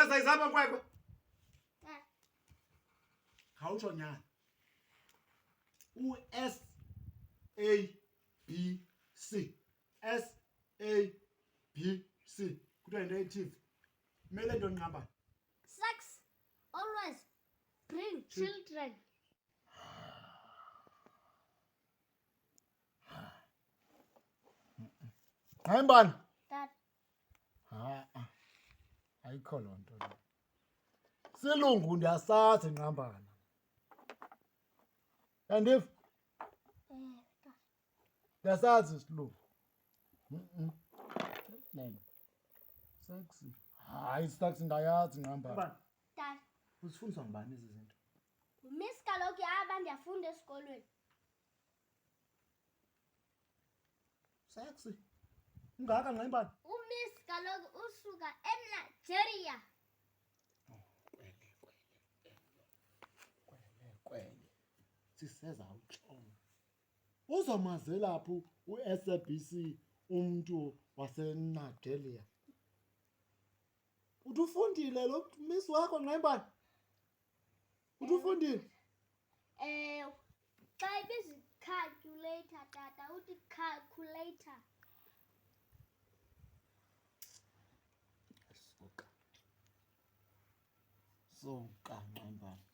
Uyasayizama kwekwe? Khawutsho nyana. U-S A B C. S A B C. Kuthiwa yinto ethile. Kumele ntoni Ngqayimbana? Sex always bring children. Ngqayimbana. Dad. Ayikho loo nto le. Silungu ndiyasazi Ngqayimbana. Yandiva? Ndiyasazi isilungu. Sexy. Hayi sexy ndayazi Ngqayimbana. Dad. Uzifundiswa ngubani ezi zinto? Miss kaloku yaba ndiyafunda esikolweni. Sexy. Ungaka Ngqayimbana? Umiss kaloku usuka eNigeria. Kwele. Siseza utshona. Uzomazela phi uSABC umuntu waseNigeria? Uthi ufundile lo miss wakho Ngqayimbana? Uthi ufundile? Xa ibiza calculator tata uthi calculator. Suka Ngqayimbana.